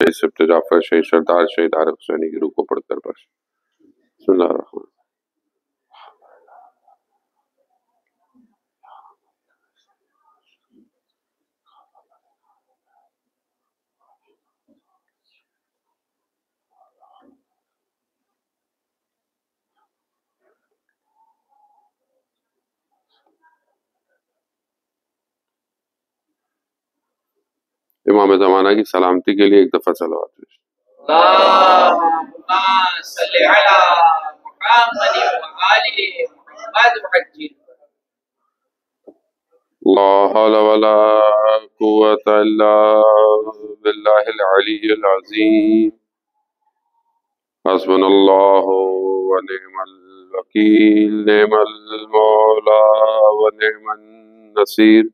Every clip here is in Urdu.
اس ابتدا پر شہید سردار شہید عارف حسینی کی روح کو پڑھ کر بس بسم اللہ الرحمن امام زمانہ کی سلامتی کے لیے ایک دفعہ صلوات پیش اللهم صل على محمد وآل محمد وعجل لا حول ولا قوة الا بالله العلی العظیم حسبنا اللہ ونعم الوکیل نعم المولا ونعم النصیر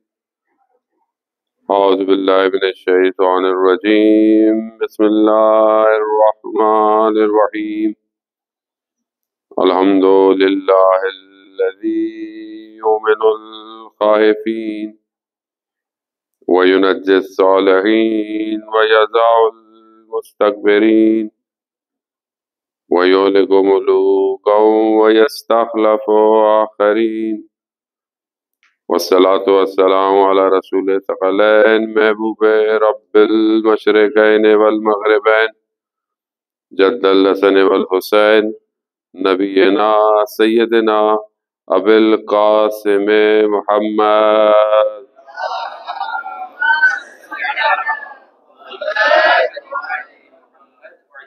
اعوذ باللہ من الشیطان الرجیم بسم اللہ الرحمن الرحیم الحمد للہ الذی یؤمن الخائفین وینجی الصالحین ویضع المستکبرین ویہلک ملوکا ویستخلف آخرین والصلاة والسلام علی رسول ثقلین محبوب رب المشرقین والمغربین جد الحسن والحسین نبینا سیدنا ابی القاسم محمد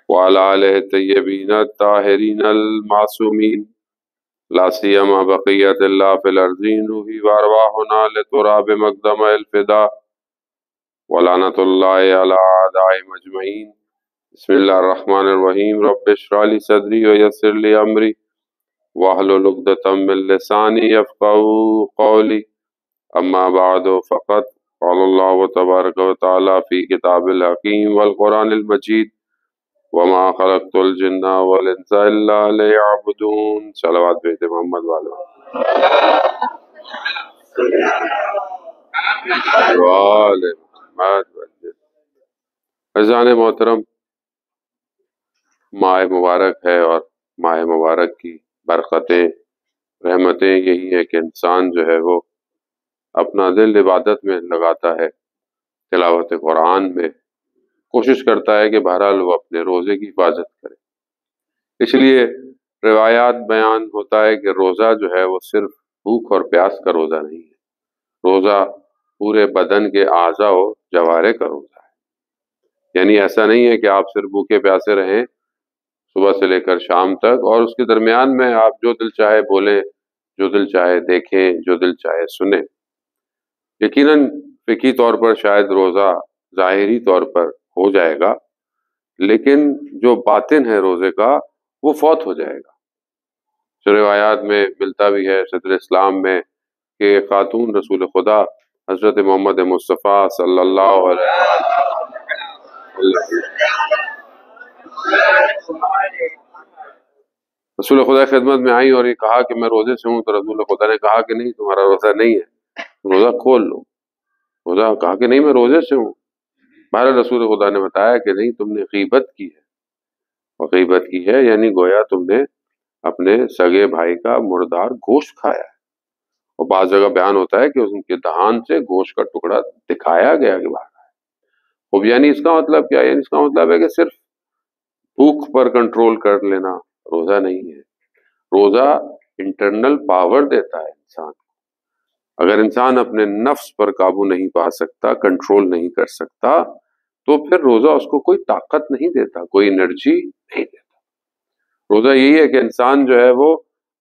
وعلی آلہ الطیبین الطاہرین المعصومین لا سیما بقیت اللہ فی الارضین روحی وارواحنا لتراب مقدم الفدا ولعنت اللہ علی اعداء مجمعین بسم اللہ الرحمن الرحیم رب اشرح لی صدری ویسر لی امری واحلل عقدۃ من لسانی یفقهوا قولی اما بعد فقط قال اللہ تبارک و تعالی فی کتاب الحکیم والقرآن المجید وما خلقت الجن والانس الا ليعبدون صلوات بیت محمد والے عزیزان محترم، ماہ مبارک ہے اور ماہ مبارک کی برکتیں رحمتیں یہی ہے کہ انسان جو ہے وہ اپنا دل عبادت میں لگاتا ہے، تلاوت قرآن میں کوشش کرتا ہے کہ بہرحال وہ اپنے روزے کی حفاظت کرے۔ اس لیے روایات بیان ہوتا ہے کہ روزہ جو ہے وہ صرف بھوک اور پیاس کا روزہ نہیں ہے، روزہ پورے بدن کے اعضاء و جوارح کا روزہ ہے۔ یعنی ایسا نہیں ہے کہ آپ صرف بھوکے پیاسے رہیں صبح سے لے کر شام تک اور اس کے درمیان میں آپ جو دل چاہے بولیں، جو دل چاہے دیکھیں، جو دل چاہے سنیں۔ یقیناً فقہی طور پر شاید روزہ ظاہری طور پر ہو جائے گا، لیکن جو باطن ہے روزے کا وہ فوت ہو جائے گا۔ جو روایات میں ملتا بھی ہے صدر اسلام میں کہ خاتون رسول خدا حضرت محمد مصطفیٰ صلی اللہ علیہ وسلم رسول خدا کی خدمت میں آئی اور یہ کہا کہ میں روزے سے ہوں، تو رسول خدا نے کہا کہ نہیں، تمہارا روزہ نہیں ہے، روزہ کھول لو۔ روزہ کہا کہ نہیں میں روزے سے ہوں۔ بہرحال رسول خدا نے بتایا کہ نہیں، تم نے غیبت کی ہے، اور غیبت کی ہے یعنی گویا تم نے اپنے سگے بھائی کا مردار گوشت کھایا ہے۔ اور بعض جگہ بیان ہوتا ہے کہ ان کے دہان سے گوشت کا ٹکڑا دکھایا گیا کہ باہر ہے۔ اب یعنی اس کا مطلب کیا ہے؟ یعنی اس کا مطلب ہے کہ صرف بھوک پر کنٹرول کر لینا روزہ نہیں ہے۔ روزہ انٹرنل پاور دیتا ہے انسان کو۔ اگر انسان اپنے نفس پر قابو نہیں پا سکتا، کنٹرول نہیں کر سکتا، تو پھر روزہ اس کو کوئی طاقت نہیں دیتا، کوئی انرجی نہیں دیتا۔ روزہ یہی ہے کہ انسان جو ہے وہ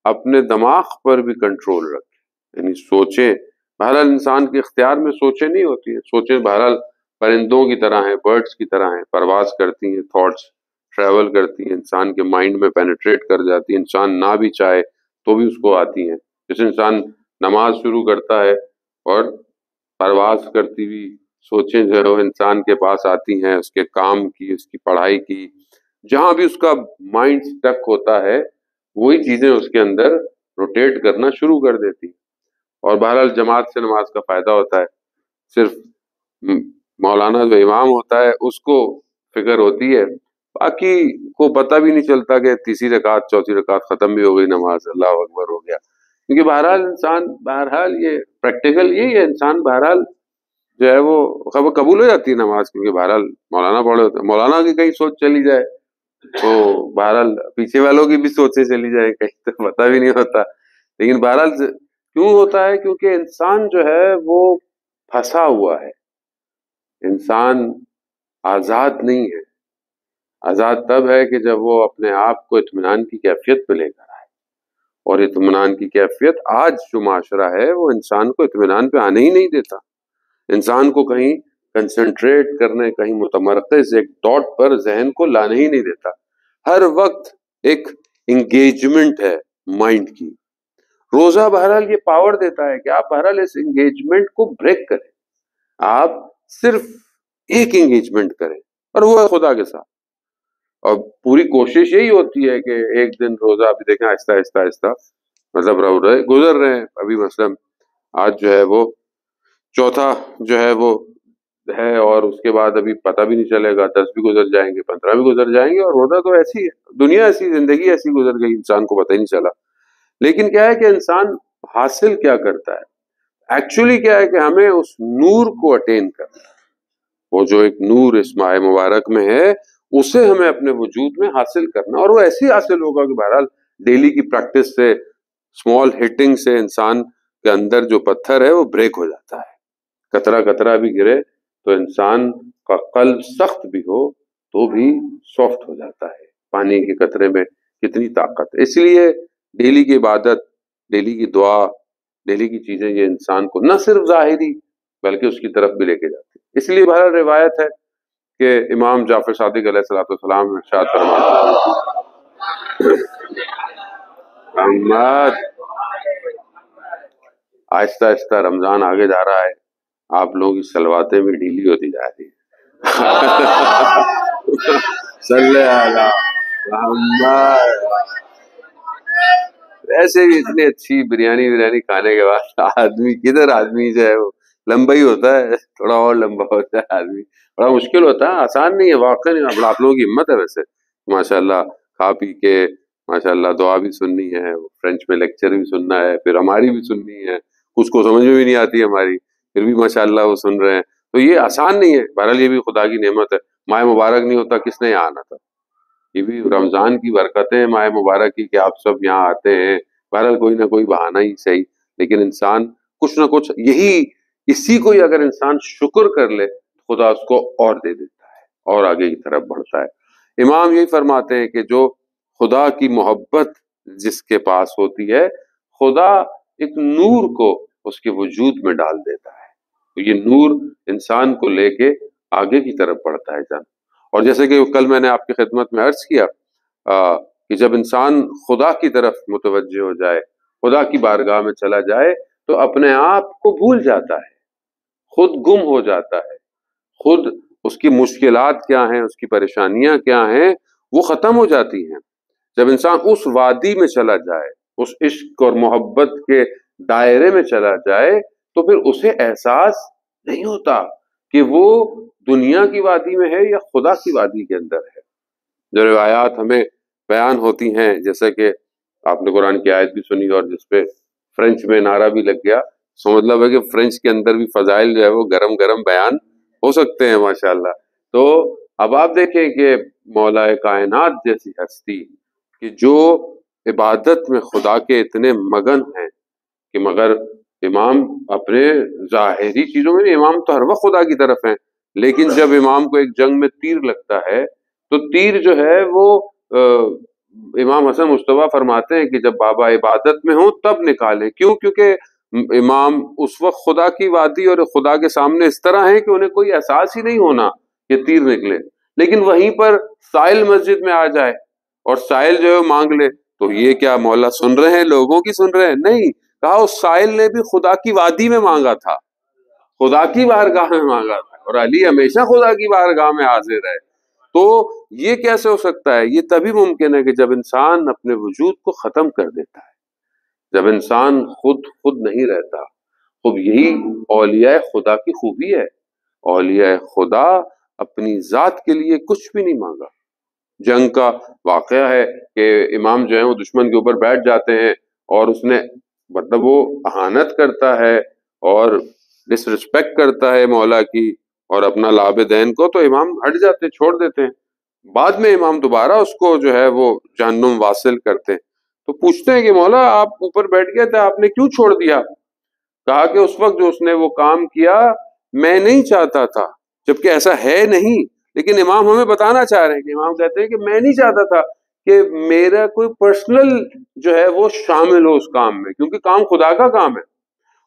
اپنے دماغ پر بھی کنٹرول رکھے، یعنی سوچیں۔ بہرحال انسان کے اختیار میں سوچیں نہیں ہوتی ہیں، سوچیں بہرحال پرندوں کی طرح ہیں، برڈز کی طرح ہیں، پرواز کرتی ہیں، تھاٹس ٹریول کرتی ہیں، انسان کے مائنڈ میں پینیٹریٹ کر جاتی ہیں، انسان نہ بھی چاہے تو بھی اس کو آتی ہیں۔ جیسے انسان نماز شروع کرتا ہے اور پرواز کرتی ہوئی سوچیں جو ہے وہ انسان کے پاس آتی ہیں، اس کے کام کی، اس کی پڑھائی کی، جہاں بھی اس کا مائنڈ سٹک ہوتا ہے وہی چیزیں اس کے اندر روٹیٹ کرنا شروع کر دیتی۔ اور بہرحال جماعت سے نماز کا فائدہ ہوتا ہے، صرف مولانا جو امام ہوتا ہے اس کو فکر ہوتی ہے، باقی کو پتہ بھی نہیں چلتا کہ تیسری رکعت چوتھی رکعت ختم بھی ہو گئی نماز، اللہ اکبر ہو گیا. کیونکہ بہرحال انسان، بہرحال یہ پریکٹیکل یہی ہے، انسان بہرحال جو ہے وہ خبر قبول ہو جاتی ہے نماز، کیونکہ بہرحال مولانا پڑھے ہوتے ہیں، مولانا کی کہیں سوچ چلی جائے تو بہرحال پیچھے والوں کی بھی سوچیں چلی جائیں کہیں تو پتہ بھی نہیں ہوتا. لیکن بہرحال کیوں ہوتا ہے؟ کیونکہ انسان جو ہے وہ پھنسا ہوا ہے، انسان آزاد نہیں ہے. آزاد تب ہے کہ جب وہ اپنے آپ کو اطمینان کی کیفیت پہ لے کر آئے، اور اطمینان کی کیفیت آج جو معاشرہ ہے وہ انسان کو اطمینان پہ آنے ہی نہیں دیتا. انسان کو کہیں کنسنٹریٹ کرنے، کہیں متمرکز ایک ڈاٹ پر ذہن کو لانے ہی نہیں دیتا. ہر وقت ایک انگیجمنٹ ہے مائنڈ کی. روزہ بہرحال یہ پاور دیتا ہے کہ آپ بہرحال اس انگیجمنٹ کو بریک کریں، آپ صرف ایک انگیجمنٹ کریں، اور وہ ہے خدا کے ساتھ. اور پوری کوشش یہی ہوتی ہے کہ ایک دن روزہ، ابھی دیکھیں آہستہ آہستہ آہستہ مطلب گزر رہے ہیں. ابھی مثلا آج جو ہے وہ چوتھا جو ہے وہ ہے، اور اس کے بعد ابھی پتہ بھی نہیں چلے گا، 10 بھی گزر جائیں گے، 15 بھی گزر جائیں گے. اور روزہ تو ایسی ہے، دنیا ایسی، زندگی ایسی گزر گئی، انسان کو پتہ ہی نہیں چلا. لیکن کیا ہے کہ انسان حاصل کیا کرتا ہے؟ ایکچولی کیا ہے کہ ہمیں اس نور کو اٹین کرنا ہے. وہ جو ایک نور اس ماہ مبارک میں ہے اسے ہمیں اپنے وجود میں حاصل کرنا، اور وہ ایسے حاصل ہوگا کہ بہرحال ڈیلی کی پریکٹس سے، اسمال ہٹنگ سے انسان کے اندر جو پتھر ہے وہ بریک ہو جاتا ہے. قطرہ قطرہ بھی گرے تو انسان کا قلب سخت بھی ہو تو بھی سافٹ ہو جاتا ہے. پانی کے قطرے میں کتنی طاقت ہے. اس لیے ڈیلی کی عبادت، ڈیلی کی دعا، ڈیلی کی چیزیں یہ انسان کو نہ صرف ظاہری بلکہ اس کی طرف بھی لے کے جاتی ہے. اس لیے بہرحال روایت ہے کہ امام جعفر صادق علیہ السلام ارشاد فرماتے ہیں، محمد آہستہ آہستہ رمضان آگے جا رہا ہے، آپ لوگوں کی سلواتیں بھی ڈھیلی ہوتی جا رہی ہیں. صلی علی محمد. ایسے بھی اتنی اچھی بریانی کھانے کے بعد آدمی جو ہے وہ لمبا ہی ہوتا ہے، تھوڑا اور لمبا ہوتا ہے آدمی. بڑا مشکل ہوتا ہے، آسان نہیں ہے واقعی. نہیں، آپ لوگوں کی ہمت ہے ویسے ماشاءاللہ. کھا پی کے ماشاءاللہ دعا بھی سننی ہے، فرینچ میں لیکچر بھی سننا ہے، پھر ہماری بھی سننی ہے، کچھ کو سمجھ میں بھی نہیں آتی ہماری، پھر بھی ماشاءاللہ وہ سن رہے ہیں. تو یہ آسان نہیں ہے. بہرحال یہ بھی خدا کی نعمت ہے. ماہ مبارک نہیں ہوتا کس نے یہاں آنا تھا. یہ بھی رمضان کی برکتیں ماہ مبارک کی کہ آپ سب یہاں آتے ہیں. بہرحال کوئی نہ کوئی بہانہ ہی صحیح، لیکن انسان کچھ نہ کچھ اسی کو ہی اگر انسان شکر کر لے خدا اس کو اور دے دیتا ہے اور آگے کی طرف بڑھتا ہے. امام یہی فرماتے ہیں کہ جو خدا کی محبت جس کے پاس ہوتی ہے، خدا ایک نور کو اس کے وجود میں ڈال دیتا ہے. تو یہ نور انسان کو لے کے آگے کی طرف بڑھتا ہے جان. اور جیسے کہ کل میں نے آپ کی خدمت میں عرض کیا کہ جب انسان خدا کی طرف متوجہ ہو جائے، خدا کی بارگاہ میں چلا جائے تو اپنے آپ کو بھول جاتا ہے، خود گم ہو جاتا ہے، خود اس کی مشکلات کیا ہیں، اس کی پریشانیاں کیا ہیں وہ ختم ہو جاتی ہیں. جب انسان اس وادی میں چلا جائے، اس عشق اور محبت کے دائرے میں چلا جائے تو پھر اسے احساس نہیں ہوتا کہ وہ دنیا کی وادی میں ہے یا خدا کی وادی کے اندر ہے. جو روایات ہمیں بیان ہوتی ہیں، جیسے کہ آپ نے قرآن کی آیت بھی سنی اور جس پہ فرینچ میں نعرہ بھی لگ گیا، سو مطلب ہے کہ فرینچ کے اندر بھی فضائل جو ہے وہ گرم گرم بیان ہو سکتے ہیں ماشاءاللہ. تو اب آپ دیکھیں کہ مولا کائنات جیسی ہستی کہ جو عبادت میں خدا کے اتنے مگن ہیں کہ مگر امام اپنے ظاہری چیزوں میں نہیں، امام تو ہر وقت خدا کی طرف ہیں، لیکن جب امام کو ایک جنگ میں تیر لگتا ہے تو تیر جو ہے وہ امام حسن مصطفیٰ فرماتے ہیں کہ جب بابا عبادت میں ہوں تب نکالیں. کیوں؟ کیونکہ امام اس وقت خدا کی وادی اور خدا کے سامنے اس طرح ہیں کہ انہیں کوئی احساس ہی نہیں ہونا کہ تیر نکلے. لیکن وہیں پر سائل مسجد میں آ جائے اور سائل جو ہے مانگ لے تو یہ کیا مولا سن رہے ہیں، لوگوں کی سن رہے ہیں؟ نہیں، کہا اس سائل نے بھی خدا کی وادی میں مانگا تھا، خدا کی بارگاہ میں مانگا تھا، اور علی ہمیشہ خدا کی بارگاہ میں حاضر ہے. تو یہ کیسے ہو سکتا ہے؟ یہ تبھی ممکن ہے کہ جب انسان اپنے وجود کو ختم کر دیتا ہے، جب انسان خود نہیں رہتا. خوب یہی اولیاء خدا کی خوبی ہے. اولیاء خدا اپنی ذات کے لیے کچھ بھی نہیں مانگا۔ جنگ کا واقعہ ہے کہ امام جو ہے وہ دشمن کے اوپر بیٹھ جاتے ہیں اور اس نے مطلب وہ اہانت کرتا ہے اور ڈس رسپیکٹ کرتا ہے مولا کی اور اپنا لاب دین کو، تو امام ہٹ جاتے، چھوڑ دیتے ہیں۔ بعد میں امام دوبارہ اس کو جو ہے وہ جہنم واصل کرتے ہیں، تو پوچھتے ہیں کہ مولا آپ اوپر بیٹھ گئے تھے، آپ نے کیوں چھوڑ دیا؟ کہا کہ اس وقت جو اس نے وہ کام کیا میں نہیں چاہتا تھا، جبکہ ایسا ہے نہیں، لیکن امام ہمیں بتانا چاہ رہے ہیں کہ امام کہتے ہیں کہ میں نہیں چاہتا تھا کہ میرا کوئی پرسنل جو ہے وہ شامل ہو اس کام میں، کیونکہ کام خدا کا کام ہے۔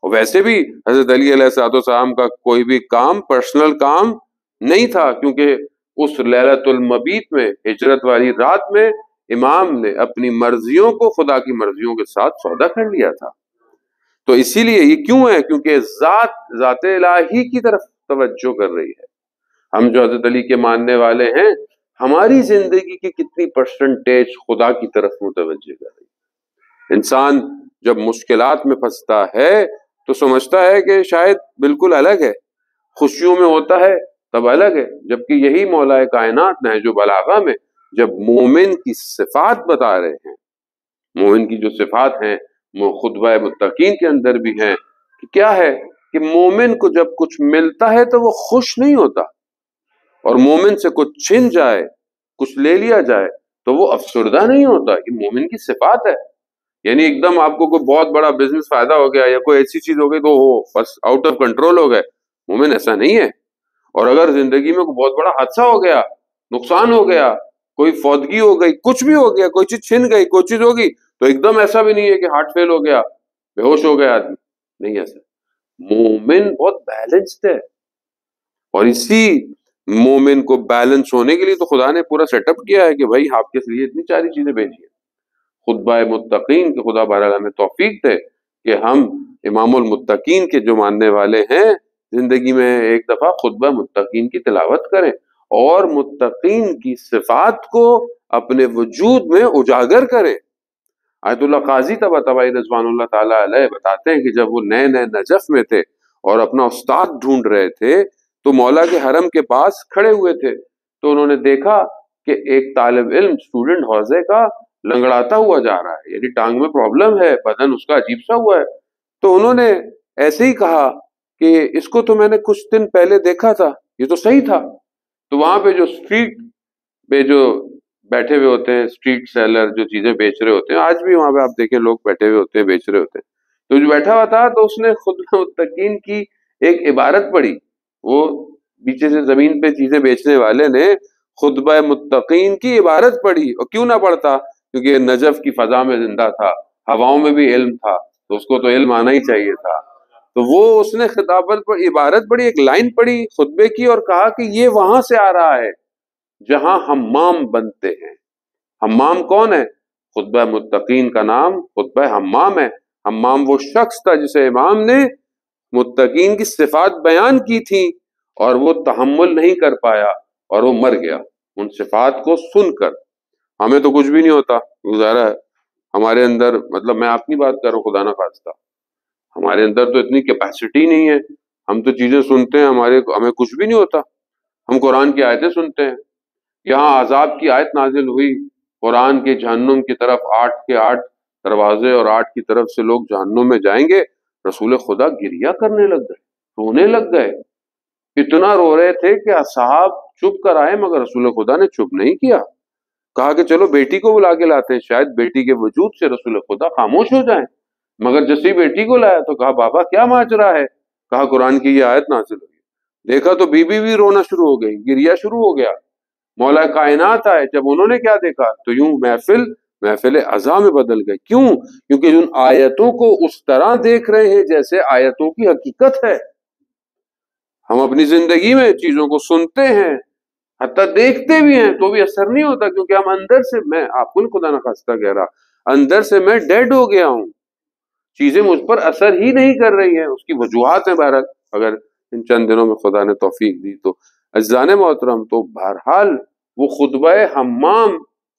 اور ویسے بھی حضرت علی علیہ الصلوۃ والسلام کا کوئی بھی کام پرسنل کام نہیں تھا، کیونکہ اس لیلۃ المبیت میں، ہجرت والی رات میں، امام نے اپنی مرضیوں کو خدا کی مرضیوں کے ساتھ سودا کر لیا تھا۔ تو اسی لیے یہ کیوں ہے؟ کیونکہ ذات الہی کی طرف توجہ کر رہی ہے۔ ہم جو حضرت علی کے ماننے والے ہیں، ہماری زندگی کی کتنی پرسنٹیج خدا کی طرف متوجہ کر رہی ہے۔ انسان جب مشکلات میں پھنستا ہے تو سمجھتا ہے کہ شاید بالکل الگ ہے، خوشیوں میں ہوتا ہے تب الگ ہے، جبکہ یہی مولا کائنات نے جو بلاغہ میں جب مومن کی صفات بتا رہے ہیں، مومن کی جو صفات ہیں وہ خطبہ متقین کے اندر بھی ہیں، کہ کیا ہے کہ مومن کو جب کچھ ملتا ہے تو وہ خوش نہیں ہوتا، اور مومن سے کچھ چھن جائے، کچھ لے لیا جائے تو وہ افسردہ نہیں ہوتا۔ یہ مومن کی صفات ہے۔ یعنی ایک دم آپ کو کوئی بہت بڑا بزنس فائدہ ہو گیا یا کوئی ایسی چیز ہو گئی تو ہو بس آؤٹ آف کنٹرول ہو گئے، مومن ایسا نہیں ہے۔ اور اگر زندگی میں کوئی بہت بڑا حادثہ ہو گیا، نقصان ہو گیا، کوئی فوتگی ہو گئی، کچھ بھی ہو گیا، کوئی چیز چھن گئی، کوئی چیز ہوگی، تو ایک دم ایسا بھی نہیں ہے کہ ہارٹ فیل ہو گیا، بے ہوش ہو گیا آدمی، نہیں ایسا۔ مومن بہت بیلنسڈ ہے، اور اسی مومن کو بیلنس ہونے کے لیے تو خدا نے پورا سیٹ اپ کیا ہے کہ بھائی آپ کے لیے اتنی ساری چیزیں بھیجی ہیں۔ خطبہ متقین کے خدا بہرحال ہمیں توفیق دے کہ ہم امام المتقین کے جو ماننے والے ہیں زندگی میں ایک دفعہ خطبہ متقین کی تلاوت کریں اور متقین کی صفات کو اپنے وجود میں اجاگر کریں۔ آیت اللہ قاضی طباطبائی رضوان اللہ تعالیٰ علیہ بتاتے ہیں کہ جب وہ نئے نئے نجف میں تھے اور اپنا استاد ڈھونڈ رہے تھے تو مولا کے حرم کے پاس کھڑے ہوئے تھے، تو انہوں نے دیکھا کہ ایک طالب علم اسٹوڈنٹ حوضے کا لنگڑاتا ہوا جا رہا ہے، یعنی ٹانگ میں پرابلم ہے، بدن اس کا عجیب سا ہوا ہے۔ تو انہوں نے ایسے ہی کہا کہ اس کو تو میں نے کچھ دن پہلے دیکھا تھا، یہ تو صحیح تھا۔ تو وہاں پہ جو اسٹریٹ پہ جو بیٹھے ہوئے ہوتے ہیں، اسٹریٹ سیلر جو چیزیں بیچ رہے ہوتے ہیں، آج بھی وہاں پہ آپ دیکھیں لوگ بیٹھے ہوئے ہوتے ہیں، بیچ رہے ہوتے ہیں، تو جو بیٹھا ہوا تھا تو اس نے خطبہ متقین کی ایک عبارت پڑھی، وہ پیچھے سے زمین پہ چیزیں بیچنے والے نے خطبہ متقین کی عبارت پڑھی، اور کیوں نہ پڑھتا، کیونکہ نجف کی فضا میں زندہ تھا، ہواؤں میں بھی علم تھا، تو اس کو تو علم آنا ہی چاہیے تھا۔ تو وہ اس نے خطابت پر عبارت پڑھی، ایک لائن پڑھی خطبے کی، اور کہا کہ یہ وہاں سے آ رہا ہے جہاں حمام بنتے ہیں۔ حمام کون ہے؟ خطبہ متقین کا نام خطبہ حمام ہے۔ حمام وہ شخص تھا جسے امام نے متقین کی صفات بیان کی تھی اور وہ تحمل نہیں کر پایا اور وہ مر گیا ان صفات کو سن کر۔ ہمیں تو کچھ بھی نہیں ہوتا، گزارا ہے ہمارے اندر، مطلب میں اپنی بات کر رہا ہوں، خدا نہ خواستہ ہمارے اندر تو اتنی کیپیسٹی نہیں ہے، ہم تو چیزیں سنتے ہیں، ہمیں کچھ بھی نہیں ہوتا۔ ہم قرآن کی آیتیں سنتے ہیں، یہاں عذاب کی آیت نازل ہوئی، قرآن کے جہنم کی طرف 8 کے 8 دروازے اور 8 کی طرف سے لوگ جہنم میں جائیں گے، رسول خدا گریہ کرنے لگ گئے، رونے لگ گئے، اتنا رو رہے تھے کہ اصحاب چپ کر آئے، مگر رسول خدا نے چپ نہیں کیا، کہا کہ چلو بیٹی کو بلا کے لاتے ہیں، شاید بیٹی کے وجود سے رسول خدا خاموش ہو جائیں۔ مگر جیسے ہی بیٹی کو لایا تو کہا بابا کیا ماجرا ہے؟ کہا قرآن کی یہ آیت نازل ہوئی۔ دیکھا تو بی بی بھی رونا شروع ہو گئی، گریہ شروع ہو گیا۔ مولا کائنات آئے، جب انہوں نے کیا دیکھا تو یوں محفل عزا میں بدل گئے۔ کیوں؟ کیونکہ ان آیتوں کو اس طرح دیکھ رہے ہیں جیسے آیتوں کی حقیقت ہے۔ ہم اپنی زندگی میں چیزوں کو سنتے ہیں، حتیٰ دیکھتے بھی ہیں تو بھی اثر نہیں ہوتا، کیونکہ ہم اندر سے، میں آپ کو خدا نہ خواستہ کہہ رہا، اندر سے میں ڈیڈ ہو گیا ہوں، چیزیں مجھ پر اثر ہی نہیں کر رہی ہیں۔ اس کی وجوہات ہیں بہرحال، اگر ان چند دنوں میں خدا نے توفیق دی تو۔ عزیزان محترم، تو بہرحال وہ خطبہ حمام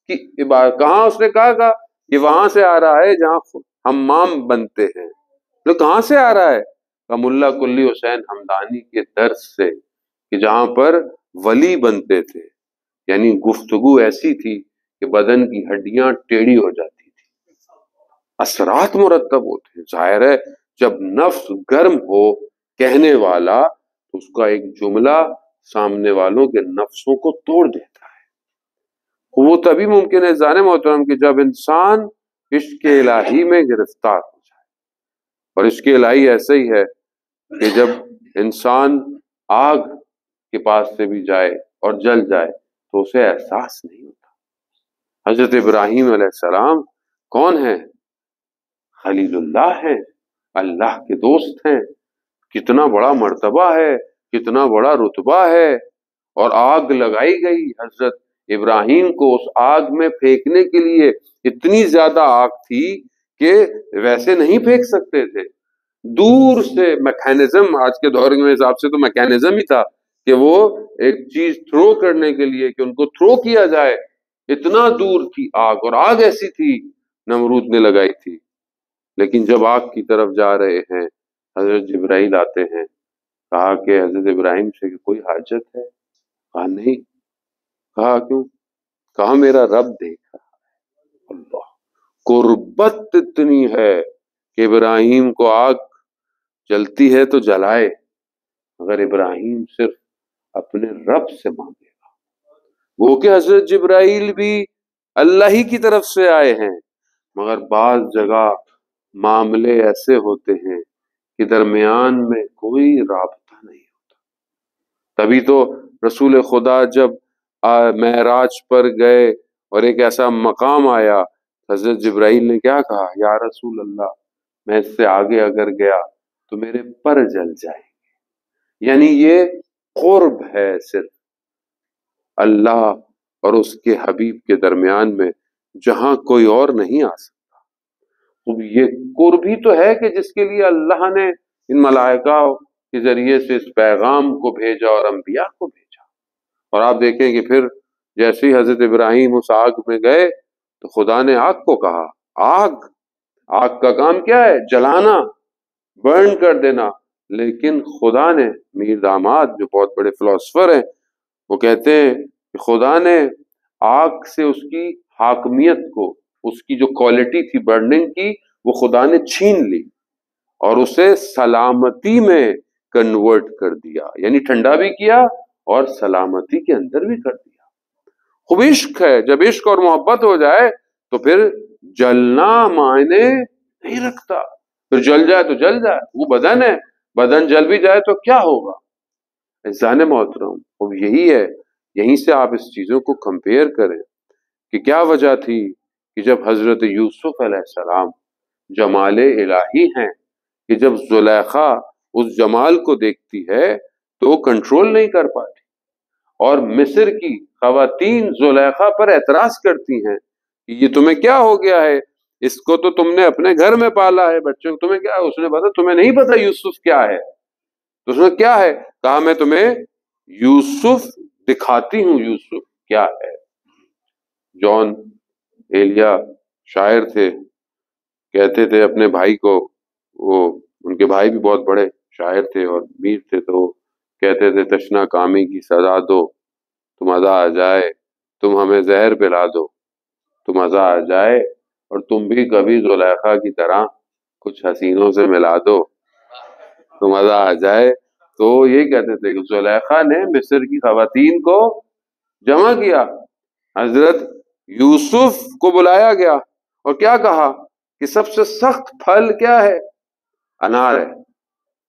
کی عبارت کہاں اس نے کہا کہ وہاں سے آ رہا ہے جہاں حمام بنتے ہیں، تو کہاں سے آ رہا ہے؟ ملا کلی حسین ہمدانی کے درس سے، کہ جہاں پر ولی بنتے تھے، یعنی گفتگو ایسی تھی کہ بدن کی ہڈیاں ٹیڑھی ہو جاتی تھی، اثرات مرتب ہوتے ہیں۔ ظاہر ہے جب نفس گرم ہو کہنے والا تو اس کا ایک جملہ سامنے والوں کے نفسوں کو توڑ دیتا ہے۔ وہ تبھی ممکن ہے جان محترم کہ جب انسان عشق الہی میں گرفتار ہو جائے، اور عشق الہی ایسا ہی ہے کہ جب انسان آگ کے پاس سے بھی جائے اور جل جائے تو اسے احساس نہیں ہوتا۔ حضرت ابراہیم علیہ السلام کون ہیں؟ خلیل اللہ ہیں، اللہ کے دوست ہیں، کتنا بڑا مرتبہ ہے، کتنا بڑا رتبہ ہے، اور آگ لگائی گئی حضرت ابراہیم کو اس آگ میں پھینکنے کے لیے، اتنی زیادہ آگ تھی کہ ویسے نہیں پھینک سکتے تھے، دور سے میکینزم، آج کے دور کے حساب سے تو میکینزم ہی تھا کہ وہ ایک چیز تھرو کرنے کے لیے کہ ان کو تھرو کیا جائے، اتنا دور تھی آگ، اور آگ ایسی تھی نمرود نے لگائی تھی۔ لیکن جب آگ کی طرف جا رہے ہیں حضرت جبرائیل آتے ہیں، کہا کہ حضرت ابراہیم سے کہ کوئی حاجت ہے؟ کہا نہیں۔ کہا کیوں؟ کہا میرا رب دیکھ رہا ہے۔ اللہ، قربت اتنی ہے کہ ابراہیم کو آگ جلتی ہے تو جلائے، اگر ابراہیم صرف اپنے رب سے مانگے گا۔ وہ کہ حضرت جبرائیل بھی اللہ ہی کی طرف سے آئے ہیں، مگر بعض جگہ معاملے ایسے ہوتے ہیں کہ درمیان میں کوئی رابطہ نہیں ہوتا۔ تبھی تو رسول خدا جب معراج پر گئے اور ایک ایسا مقام آیا، حضرت جبرائیل نے کیا کہا؟ یا رسول اللہ، میں اس سے آگے اگر گیا تو میرے پر جل جائیں گے۔ یعنی یہ قرب ہے صرف اللہ اور اس کے حبیب کے درمیان میں، جہاں کوئی اور نہیں آ سکتا۔ یہ قرب ہی تو ہے کہ جس کے لیے اللہ نے ان ملائکہ کے ذریعے سے اس پیغام کو بھیجا اور انبیاء کو بھیجا۔ اور آپ دیکھیں کہ پھر جیسے ہی حضرت ابراہیم اس آگ میں گئے تو خدا نے آگ کو کہا، آگ کا کام کیا ہے؟ جلانا، برن کر دینا۔ لیکن خدا نے، میر داماد جو بہت بڑے فلاسفر ہیں، وہ کہتے ہیں کہ خدا نے آگ سے اس کی حاکمیت کو، اس کی جو کوالٹی تھی برننگ کی، وہ خدا نے چھین لی اور اسے سلامتی میں کنورٹ کر دیا، یعنی ٹھنڈا بھی کیا اور سلامتی کے اندر بھی کر دیا۔ خوب عشق ہے، جب عشق اور محبت ہو جائے تو پھر جلنا معنی نہیں رکھتا، پھر جل جائے تو جل جائے، وہ بدن ہے، بدن جل بھی جائے تو کیا ہوگا؟ عزیزان محترم، اب یہی ہے، یہیں سے آپ اس چیزوں کو کمپیئر کریں کہ کیا وجہ تھی کہ جب حضرت یوسف علیہ السلام جمال الہی ہیں کہ جب زلیخا اس جمال کو دیکھتی ہے تو وہ کنٹرول نہیں کر پاتی، اور مصر کی خواتین زلیخا پر اعتراض کرتی ہیں کہ یہ تمہیں کیا ہو گیا ہے، اس کو تو تم نے اپنے گھر میں پالا ہے، بچوں کو تمہیں کیا ہے؟ اس نے بتا تمہیں نہیں پتا یوسف کیا ہے، تو اس میں کیا ہے؟ کہا میں تمہیں یوسف دکھاتی ہوں، یوسف کیا ہے۔ جان ایلیا شاعر تھے، کہتے تھے اپنے بھائی کو، وہ ان کے بھائی بھی بہت بڑے شاعر تھے اور میر تھے، تو کہتے تھے تشنا کامی کی سزا دو تو مزہ آ جائے، تم ہمیں زہر پلا دو تو مزہ آ جائے، اور تم بھی کبھی زلیخا کی طرح کچھ حسینوں سے ملا دو تو مزہ آ جائے۔ تو یہ کہتے تھے کہ زلیخا نے مصر کی خواتین کو جمع کیا، حضرت یوسف کو بلایا گیا اور کیا کہا کہ سب سے سخت پھل کیا ہے؟ انار ہے،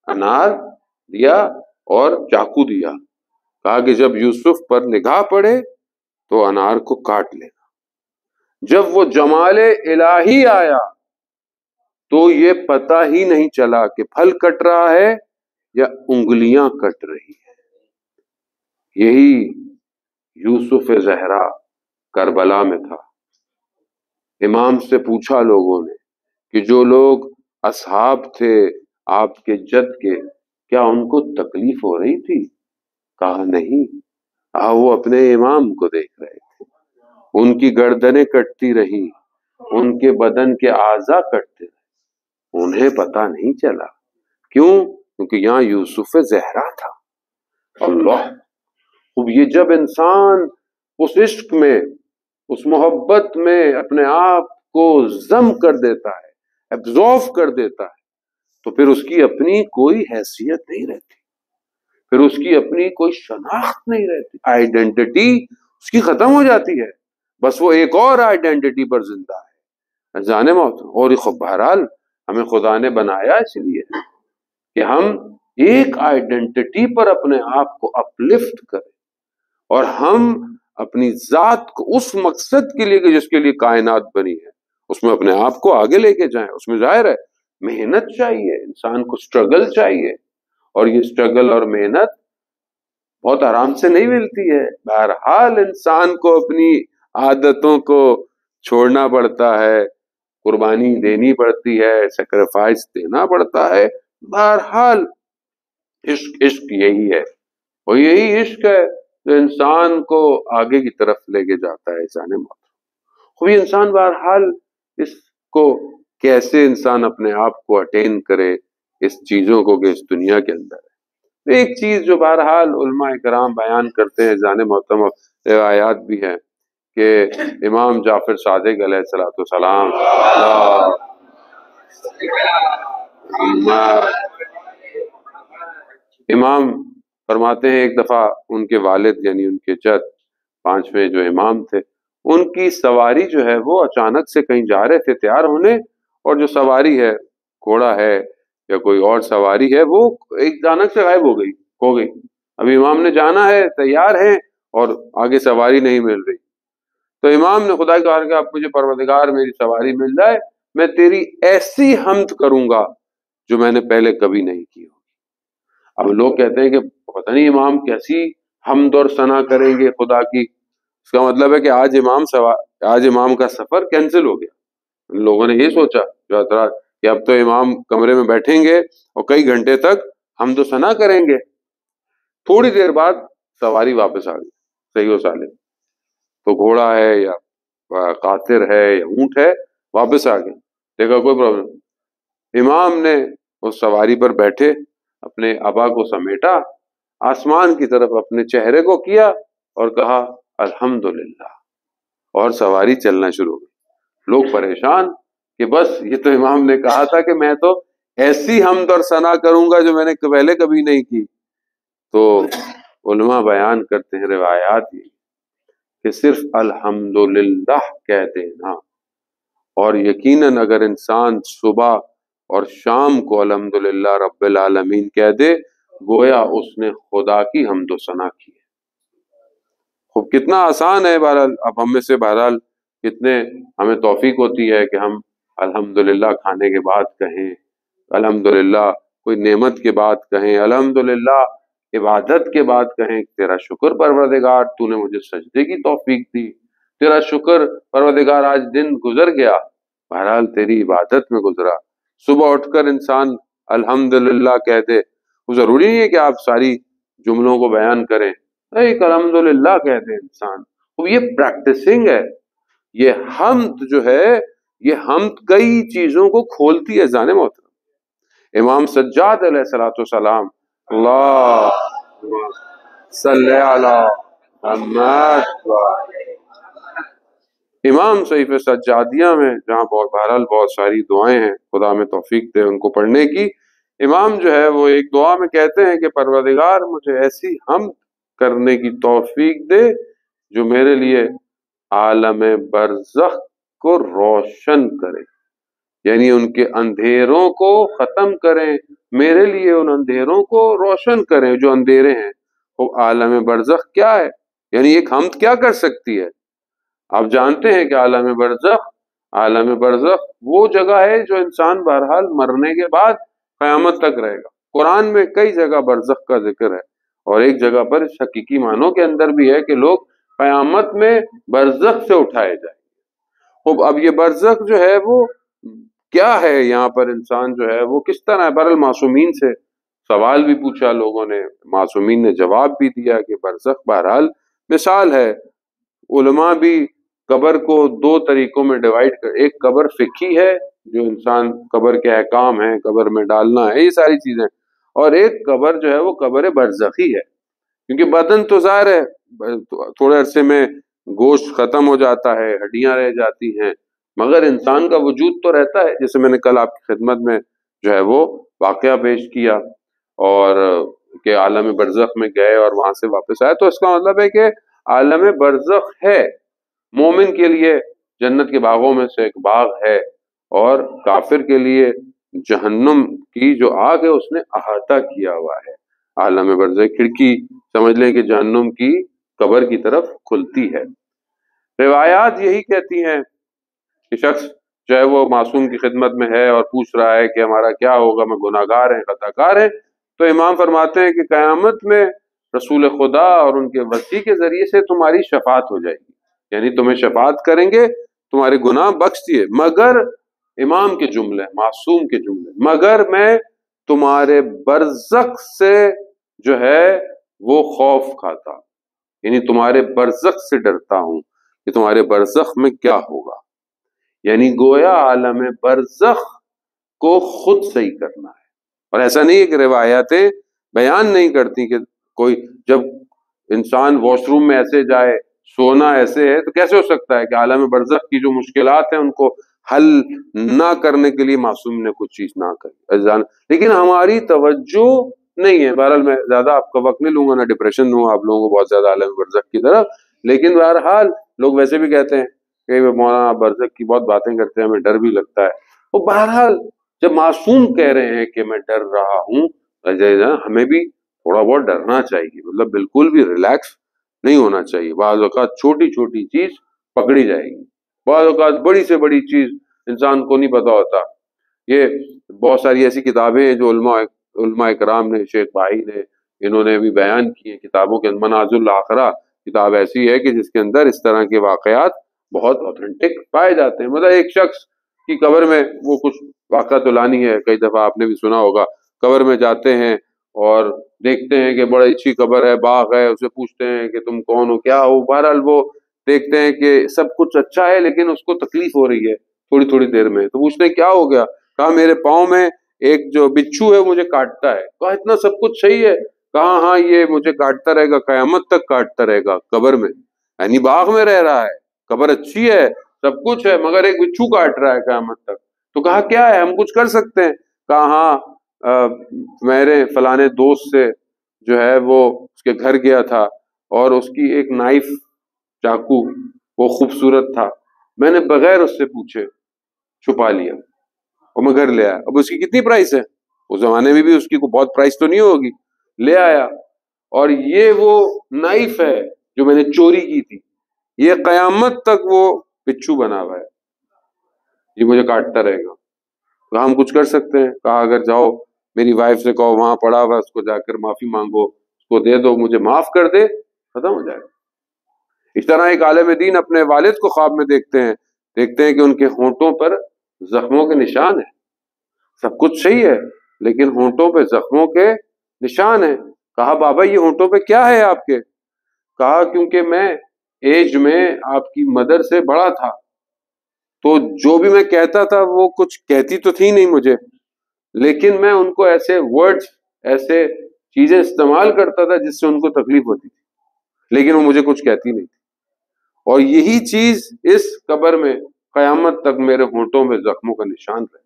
انار دیا اور چاقو دیا، کہا کہ جب یوسف پر نگاہ پڑے تو انار کو کاٹ لینا۔ جب وہ جمال الہی آیا تو یہ پتہ ہی نہیں چلا کہ پھل کٹ رہا ہے یا انگلیاں کٹ رہی ہیں۔ یہی یوسف زہرا کربلا میں تھا۔ امام سے پوچھا لوگوں نے کہ جو لوگ اصحاب تھے آپ کے جد کے، کیا ان کو تکلیف ہو رہی تھی؟ کہا نہیں، وہ اپنے امام کو دیکھ رہے تھے، ان کی گردنیں کٹتی رہی، ان کے بدن کے اعضاء کٹتے رہے، انہیں پتہ نہیں چلا۔ کیوں؟ کیونکہ یہاں یوسف زہرا تھا۔ اللہ، اب یہ جب انسان اس عشق میں، اس محبت میں اپنے آپ کو ضم کر دیتا ہے، ایبزارو کر دیتا ہے، تو پھر اس کی اپنی کوئی حیثیت نہیں رہتی، پھر اس کی اپنی کوئی شناخت نہیں رہتی، آئیڈینٹی اس کی ختم ہو جاتی ہے، بس وہ ایک اور آئیڈینٹی پر زندہ ہے، جانے موت۔ اور بہرحال ہمیں خدا نے بنایا اس لیے کہ ہم ایک آئیڈینٹی پر اپنے آپ کو اپلفٹ کریں، اور ہم اپنی ذات کو اس مقصد کے لیے کہ جس کے لیے کائنات بنی ہے اس میں اپنے آپ کو آگے لے کے جائیں۔ اس میں ظاہر ہے محنت چاہیے، انسان کو اسٹرگل چاہیے، اور یہ اسٹرگل اور محنت بہت آرام سے نہیں ملتی ہے، بہرحال انسان کو اپنی عادتوں کو چھوڑنا پڑتا ہے، قربانی دینی پڑتی ہے، سیکریفائس دینا پڑتا ہے، بہرحال عشق یہی ہے، اور یہی عشق ہے جو انسان کو آگے کی طرف لے کے جاتا ہے جانے موت۔ خوبی انسان بہرحال اس کو کیسے انسان اپنے آپ کو اٹین کرے اس چیزوں کو کہ اس دنیا کے اندر ہے۔ ایک چیز جو بہرحال علماء کرام بیان کرتے ہیں، جانے محترم روایات بھی ہیں کہ امام جعفر صادق علیہ السلام امام فرماتے ہیں ایک دفعہ ان کے والد یعنی ان کے جد پانچویں جو امام تھے، ان کی سواری جو ہے وہ اچانک سے کہیں جا رہے تھے تیار ہونے، اور جو سواری ہے گھوڑا ہے یا کوئی اور سواری ہے وہ ایک اچانک سے غائب ہو گئی۔ ابھی امام نے جانا ہے، تیار ہیں، اور آگے سواری نہیں مل رہی، تو امام نے خدا کہا کہ اب مجھے پروردگار میری سواری مل جائے، میں تیری ایسی حمد کروں گا جو میں نے پہلے کبھی نہیں کی ہوگی۔ اب لوگ کہتے ہیں کہ پتہ نہیں امام کیسی حمد اور ثنا کریں گے خدا کی، اس کا مطلب ہے کہ آج امام کا سفر کینسل ہو گیا۔ لوگوں نے یہ سوچا جو اعتراض کہ اب تو امام کمرے میں بیٹھیں گے اور کئی گھنٹے تک حمد و ثنا کریں گے۔ تھوڑی دیر بعد سواری واپس آ گئی صحیح و سالم، تو گھوڑا ہے یا قاطر ہے یا اونٹ ہے واپس آ گئے، دیکھا کوئی پرابلم۔ امام نے اس سواری پر بیٹھے اپنے ابا کو سمیٹا، آسمان کی طرف اپنے چہرے کو کیا اور کہا الحمدللہ، اور سواری چلنا شروع ہوئی۔ لوگ پریشان کہ بس یہ تو امام نے کہا تھا کہ میں تو ایسی حمد اور ثنا کروں گا جو میں نے پہلے کبھی نہیں کی۔ تو علماء بیان کرتے ہیں روایات یہ کہ صرف الحمدللہ کہہ دینا، اور یقیناً اگر انسان صبح اور شام کو الحمدللہ رب العالمین کہہ دے گویا اس نے خدا کی حمد و ثنا کی ہے۔ خوب کتنا آسان ہے، بہرحال اب ہم میں سے بہرحال کتنے ہمیں توفیق ہوتی ہے کہ ہم الحمدللہ کھانے کے بعد کہیں، الحمدللہ کوئی نعمت کے بعد کہیں، الحمدللہ عبادت کے بعد کہیں تیرا شکر پروردگار تو نے مجھے سجدے کی توفیق دی، تیرا شکر پروردگار آج دن گزر گیا، بہرحال تیری عبادت میں گزرا۔ صبح اٹھ کر انسان الحمدللہ کہہ دے، وہ ضروری نہیں ہے کہ آپ ساری جملوں کو بیان کریں، ایک الحمدللہ کہہ دے انسان، وہ یہ پریکٹسنگ ہے۔ یہ حمد جو ہے یہ حمد کئی چیزوں کو کھولتی ہے جانے محترم۔ امام سجاد علیہ السلام اللہ صلی علی محمد، امام صحیفہ سجادیہ میں جہاں بہرحال بہت ساری دعائیں ہیں، خدا میں توفیق دے ان کو پڑھنے کی، امام جو ہے وہ ایک دعا میں کہتے ہیں کہ پروردگار مجھے ایسی حمد کرنے کی توفیق دے جو میرے لیے عالم برزخ کو روشن کرے، یعنی ان کے اندھیروں کو ختم کریں، میرے لیے ان اندھیروں کو روشن کریں جو اندھیرے ہیں۔ وہ عالم برزخ کیا ہے، یعنی ایک حمد کیا کر سکتی ہے؟ آپ جانتے ہیں کہ عالم برزخ وہ جگہ ہے جو انسان بہرحال مرنے کے بعد قیامت تک رہے گا۔ قرآن میں کئی جگہ برزخ کا ذکر ہے، اور ایک جگہ پر حقیقی معنوں کے اندر بھی ہے کہ لوگ قیامت میں برزخ سے اٹھائے جائیں گے۔ اب یہ برزخ جو ہے وہ کیا ہے، یہاں پر انسان جو ہے وہ کس طرح ہے؟ بہرحال معصومین سے سوال بھی پوچھا لوگوں نے، معصومین نے جواب بھی دیا کہ برزخ بہرحال مثال ہے۔ علماء بھی قبر کو دو طریقوں میں ڈیوائیڈ کر، ایک قبر فقہی ہے جو انسان قبر کے احکام ہیں، قبر میں ڈالنا ہے، یہ ساری چیزیں، اور ایک قبر جو ہے وہ قبر برزخی ہے، کیونکہ بدن تو ظاہر ہے تھوڑے عرصے میں گوشت ختم ہو جاتا ہے، ہڈیاں رہ جاتی ہیں، مگر انسان کا وجود تو رہتا ہے. جیسے میں نے کل آپ کی خدمت میں جو ہے وہ واقعہ پیش کیا اور کہ عالم برزخ میں گئے اور وہاں سے واپس آئے، تو اس کا مطلب ہے کہ عالم برزخ ہے. مومن کے لیے جنت کے باغوں میں سے ایک باغ ہے، اور کافر کے لیے جہنم کی جو آگ ہے اس نے احاطہ کیا ہوا ہے. عالم برزخ کھڑکی سمجھ لیں کہ جہنم کی قبر کی طرف کھلتی ہے. روایات یہی کہتی ہیں کہ شخص جو ہے وہ معصوم کی خدمت میں ہے اور پوچھ رہا ہے کہ ہمارا کیا ہوگا، میں گناہ گار ہیں، خطا کار ہیں، تو امام فرماتے ہیں کہ قیامت میں رسول خدا اور ان کے وصی کے ذریعے سے تمہاری شفاعت ہو جائے گی، یعنی تمہیں شفاعت کریں گے، تمہارے گناہ بخش دیے، مگر امام کے جملے، معصوم کے جملے، مگر میں تمہارے برزخ سے جو ہے وہ خوف کھاتا، یعنی تمہارے برزخ سے ڈرتا ہوں کہ تمہارے برزخ میں کیا ہوگا. یعنی گویا عالم برزخ کو خود صحیح کرنا ہے. اور ایسا نہیں ہے کہ روایتیں بیان نہیں کرتی کہ کوئی جب انسان واش روم میں ایسے جائے، سونا ایسے ہے، تو کیسے ہو سکتا ہے کہ عالم برزخ کی جو مشکلات ہیں ان کو حل نہ کرنے کے لیے معصوم نے کچھ چیز نہ کری. لیکن ہماری توجہ نہیں ہے. بہرحال میں زیادہ آپ کا وقت نہیں لوں گا، نہ ڈپریشن دوں گا آپ لوگوں کو بہت زیادہ عالم برزخ کی طرف. لیکن بہرحال لوگ ویسے بھی کہتے ہیں کہ مولانا برزخ کی بہت باتیں کرتے ہیں، ہمیں ڈر بھی لگتا ہے. تو بہرحال جب معصوم کہہ رہے ہیں کہ میں ڈر رہا ہوں، ہمیں بھی تھوڑا بہت ڈرنا چاہیے، مطلب بالکل بھی ریلیکس نہیں ہونا چاہیے. بعض اوقات چھوٹی چھوٹی چیز پکڑی جائے گی، بعض اوقات بڑی سے بڑی چیز انسان کو نہیں پتا ہوتا. یہ بہت ساری ایسی کتابیں ہیں جو علماء کرام نے، شیخ بھائی نے، انہوں نے بھی بیان کی ہیں کتابوں کے. مناز الاخرہ کتاب ایسی ہے کہ جس کے اندر اس طرح کے واقعات بہت اوتھینٹک پائے جاتے ہیں. مطلب ایک شخص کی قبر میں وہ کچھ واقعہ تو لانی ہے، کئی دفعہ آپ نے بھی سنا ہوگا، قبر میں جاتے ہیں اور دیکھتے ہیں کہ بڑی اچھی قبر ہے، باغ ہے، اسے پوچھتے ہیں کہ تم کون ہو، کیا ہو. بہرحال وہ دیکھتے ہیں کہ سب کچھ اچھا ہے لیکن اس کو تکلیف ہو رہی ہے تھوڑی تھوڑی دیر میں. تو پوچھتے ہیں کیا ہو گیا؟ کہا میرے پاؤں میں ایک جو بچھو ہے مجھے کاٹتا ہے. کہا اتنا سب کچھ صحیح ہے؟ کہا ہاں یہ مجھے کاٹتا رہے گا، قیامت تک کاٹتا رہے گا قبر میں. یعنی باغ میں رہ رہا ہے، قبر اچھی ہے، سب کچھ ہے، مگر ایک بچھو کاٹ رہا ہے قیامت تک. تو کہا کیا ہے، ہم کچھ کر سکتے ہیں؟ کہا ہاں میرے فلانے دوست سے جو ہے وہ اس کے گھر گیا تھا اور اس کی ایک نائف چاقو وہ خوبصورت تھا، میں نے بغیر اس سے پوچھے چھپا لیا اور میں گھر لے آیا. اب اس کی کتنی پرائس ہے؟ اس زمانے میں بھی اس کی کوئی بہت پرائس تو نہیں ہوگی. لے آیا اور یہ وہ نائف ہے جو میں نے چوری کی تھی، یہ قیامت تک وہ بچھو بنا ہوا ہے، یہ مجھے کاٹتا رہے گا. کہا ہم کچھ کر سکتے ہیں؟ کہا اگر جاؤ میری وائف سے کہو وہاں پڑا ہوا، اس کو جا کر معافی مانگو، اس کو دے دو، مجھے معاف کر دے، ختم ہو جائے گا. اس طرح ایک عالم دین اپنے والد کو خواب میں دیکھتے ہیں کہ ان کے ہونٹوں پر زخموں کے نشان ہیں، سب کچھ صحیح ہے لیکن ہونٹوں پہ زخموں کے نشان ہیں. کہا بابا یہ ہونٹوں پہ کیا ہے آپ کے؟ کہا کیونکہ میں ایج میں آپ کی مدر سے بڑا تھا، تو جو بھی میں کہتا تھا وہ کچھ کہتی تو تھی نہیں مجھے، لیکن میں ان کو ایسے ورڈز، ایسے چیزیں استعمال کرتا تھا جس سے ان کو تکلیف ہوتی تھی، لیکن وہ مجھے کچھ کہتی نہیں تھی. اور یہی چیز اس قبر میں قیامت تک میرے ہونٹوں میں زخموں کا نشان رہے.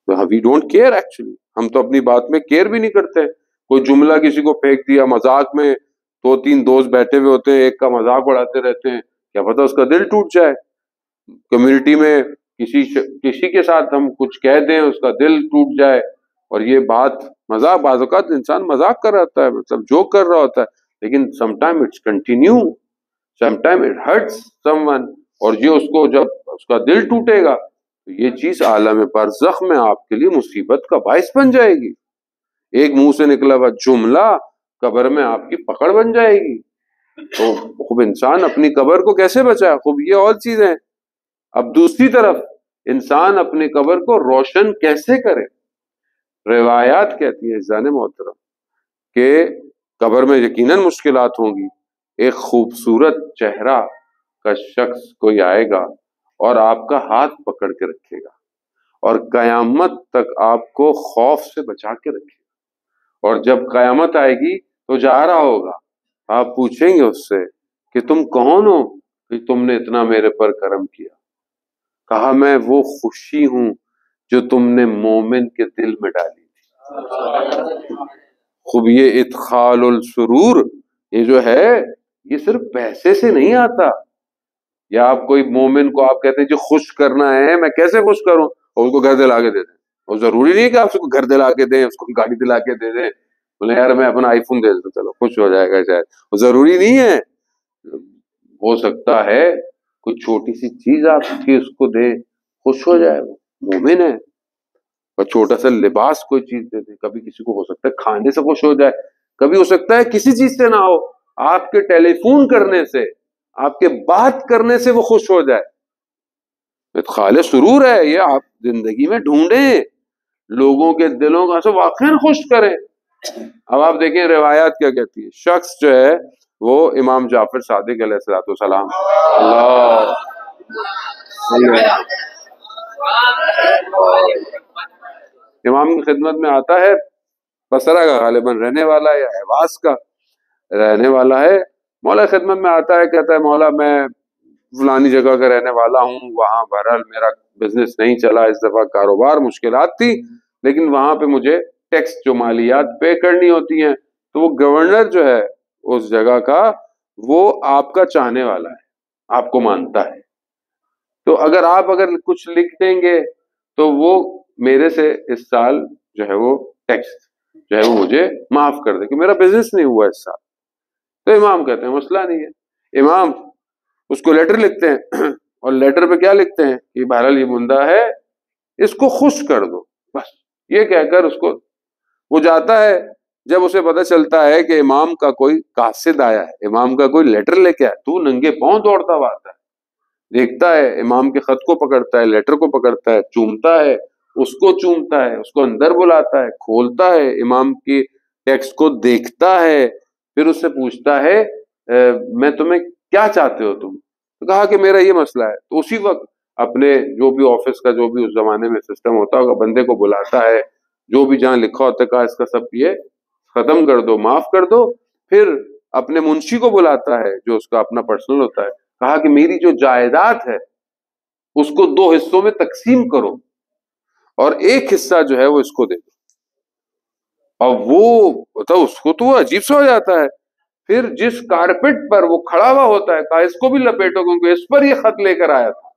تو وی ڈونٹ کیئر ایکچولی، ہم تو اپنی بات میں کیئر بھی نہیں کرتے. کوئی جملہ کسی کو پھینک دیا مذاق میں، 2-3 دوست بیٹھے ہوئے ہوتے ہیں، ایک کا مذاق اڑاتے رہتے ہیں، کیا پتا اس کا دل ٹوٹ جائے. کمیونٹی میں کسی کے ساتھ ہم کچھ کہہ دیں، اس کا دل ٹوٹ جائے، اور یہ بات مذاق، بعض اوقات انسان مذاق کر رہا ہوتا ہے، مطلب جو کر رہا ہوتا ہے، لیکن some time it's continue, some time it hurts someone, اور یہ اس کو جب اس کا دل ٹوٹے گا تو یہ چیز عالم برزخ میں آپ کے لیے مصیبت کا باعث بن جائے گی. ایک منہ سے نکلا ہوا جملہ قبر میں آپ کی پکڑ بن جائے گی. تو خوب انسان اپنی قبر کو کیسے بچائے؟ خوب یہ اور چیزیں. اب دوسری طرف انسان اپنی قبر کو روشن کیسے کرے؟ روایات کہتی ہیں عزیزان محترم کہ قبر میں یقیناً مشکلات ہوں گی. ایک خوبصورت چہرہ کا شخص کوئی آئے گا اور آپ کا ہاتھ پکڑ کے رکھے گا اور قیامت تک آپ کو خوف سے بچا کے رکھے گا. اور جب قیامت آئے گی تو جا رہا ہوگا, آپ پوچھیں گے اس سے کہ تم کون ہو کہ تم نے اتنا میرے پر کرم کیا. کہا میں وہ خوشی ہوں جو تم نے مومن کے دل میں ڈالی تھی. خوب یہ ادخال السرور یہ جو ہے یہ صرف پیسے سے نہیں آتا. یا آپ کوئی مومن کو آپ کہتے ہیں جو خوش کرنا ہے, میں کیسے خوش کروں, اور اس کو گھر دلا کے دے دیں. اور ضروری نہیں کہ آپ اس کو گھر دلا کے دیں, اس کو گاڑی دلا کے دے دیں, بولے یار میں اپنا آئی فون دے دوں چلو خوش ہو جائے گا شاید. وہ ضروری نہیں ہے, ہو سکتا ہے کوئی چھوٹی سی چیز آپ کی اس کو دے خوش ہو جائے, وہ مومن ہے. اور چھوٹا سا لباس کوئی چیز دے دے, کبھی کسی کو ہو سکتا ہے کھانے سے خوش ہو جائے, کبھی ہو سکتا ہے کسی چیز سے نہ ہو, آپ کے ٹیلی فون کرنے سے, آپ کے بات کرنے سے وہ خوش ہو جائے. ادخال سرور ہے یہ, آپ زندگی میں ڈھونڈیں لوگوں کے دلوں کا سے واقعا خوش کریں. اب آپ دیکھیں روایات کیا کہتی ہے. شخص جو ہے وہ امام جعفر صادق علیہ السلام اللہ امام کی خدمت میں آتا ہے, بصرہ کا غالباً رہنے والا ہے یا حواس کا رہنے والا ہے. مولا خدمت میں آتا ہے, کہتا ہے مولا میں فلانی جگہ کا رہنے والا ہوں, وہاں بہرحال میرا بزنس نہیں چلا, اس دفعہ کاروبار مشکلات تھی, لیکن وہاں پہ مجھے ٹیکس جو مالیات پے کرنی ہوتی ہیں, تو وہ گورنر جو ہے اس جگہ کا وہ آپ کا چاہنے والا ہے, آپ کو مانتا ہے. تو اگر کچھ لکھ دیں گے تو وہ میرے سے اس سال جو ہے وہ ٹیکس جو ہے وہ مجھے معاف کر دے کہ میرا بزنس نہیں ہوا اس سال. تو امام کہتے ہیں مسئلہ نہیں ہے. امام اس کو لیٹر لکھتے ہیں اور لیٹر پہ کیا لکھتے ہیں کہ بہرحال یہ بندہ ہے, اس کو خوش کر دو, بس یہ کہہ کر اس کو وہ جاتا ہے. جب اسے پتہ چلتا ہے کہ امام کا کوئی قاصد آیا ہے, امام کا کوئی لیٹر لے کے آیا, تو ننگے پاؤں دوڑتا ہوا آتا ہے, دیکھتا ہے امام کے خط کو پکڑتا ہے, لیٹر کو پکڑتا ہے, چومتا ہے, اس کو چومتا ہے, اس کو اندر بلاتا ہے, کھولتا ہے, امام کی ٹیکسٹ کو دیکھتا ہے, پھر اس سے پوچھتا ہے میں تمہیں کیا چاہتے ہو تم. تو کہا کہ میرا یہ مسئلہ ہے. تو اسی وقت اپنے جو بھی آفس کا جو بھی اس زمانے میں سسٹم ہوتا ہوگا بندے کو بلاتا ہے, جو بھی جہاں لکھا ہوتا ہے کہا اس کا سب یہ ختم کر دو, معاف کر دو. پھر اپنے منشی کو بلاتا ہے جو اس کا اپنا پرسنل ہوتا ہے, کہا کہ میری جو جائیداد ہے اس کو 2 حصوں میں تقسیم کرو اور ایک حصہ جو ہے وہ اس کو دے دو. اور وہ بتاؤ اس کو تو وہ عجیب سا ہو جاتا ہے. پھر جس کارپیٹ پر وہ کھڑا ہوا ہوتا ہے کہا اس کو بھی لپیٹو کیونکہ اس پر یہ خط لے کر آیا تھا,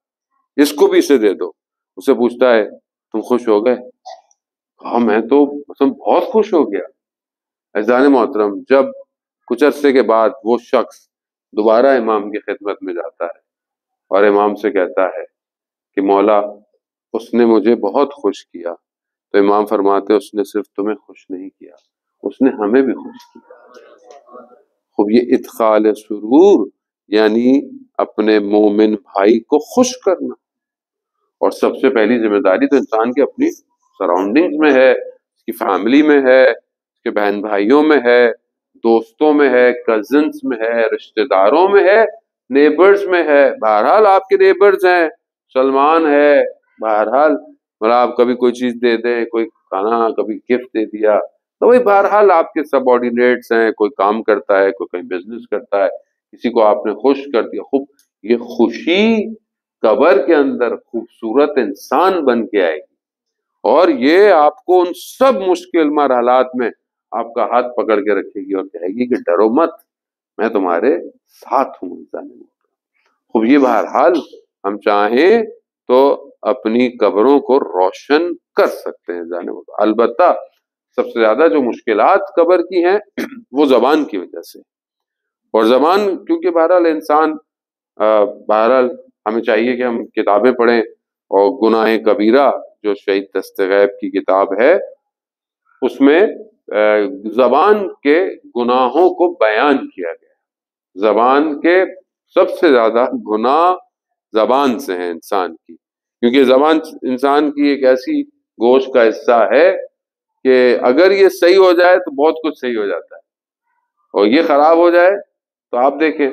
اس کو بھی اسے دے دو. اسے پوچھتا ہے تم خوش ہو گئے؟ کہا میں تو بہت خوش ہو گیا. عزیزان محترم, جب کچھ عرصے کے بعد وہ شخص دوبارہ امام کی خدمت میں جاتا ہے اور امام سے کہتا ہے کہ مولا اس نے مجھے بہت خوش کیا, تو امام فرماتے اس نے صرف تمہیں خوش نہیں کیا, اس نے ہمیں بھی خوش کیا. خوب یہ ادخال سرور یعنی اپنے مومن بھائی کو خوش کرنا. اور سب سے پہلی ذمہ داری تو انسان کے اپنی سراؤنڈنگز میں ہے, اس کی فیملی میں ہے, اس کے بہن بھائیوں میں ہے, دوستوں میں ہے, کزنس میں ہے, رشتہ داروں میں ہے, نیبرز میں ہے. بہرحال آپ کے نیبرز ہیں, سلمان ہے, بہرحال مطلب آپ کبھی کوئی چیز دے دیں, کوئی کھانا کبھی گفٹ دے دیا, تو وہی بہرحال آپ کے سب آرڈینیٹس ہیں, کوئی کام کرتا ہے, کوئی کہیں بزنس کرتا ہے, کسی کو آپ نے خوش کر دیا. خوب یہ خوشی قبر کے اندر خوبصورت انسان بن کے آئے گی, اور یہ آپ کو ان سب مشکل مرحلات میں آپ کا ہاتھ پکڑ کے رکھے گی اور کہے گی کہ ڈرو مت, میں تمہارے ساتھ ہوں. خوب یہ بہرحال ہم چاہیں تو اپنی قبروں کو روشن کر سکتے ہیں. البتہ سب سے زیادہ جو مشکلات قبر کی ہیں وہ زبان کی وجہ سے, اور زبان کیونکہ بہرحال انسان بہرحال ہمیں چاہیے کہ ہم کتابیں پڑھیں, اور گناہ کبیرہ جو شہید دستغیب کی کتاب ہے اس میں زبان کے گناہوں کو بیان کیا گیا. زبان کے سب سے زیادہ گناہ زبان سے ہیں انسان کی, کیونکہ زبان انسان کی ایک ایسی گوشت کا حصہ ہے کہ اگر یہ صحیح ہو جائے تو بہت کچھ صحیح ہو جاتا ہے, اور یہ خراب ہو جائے تو آپ دیکھیں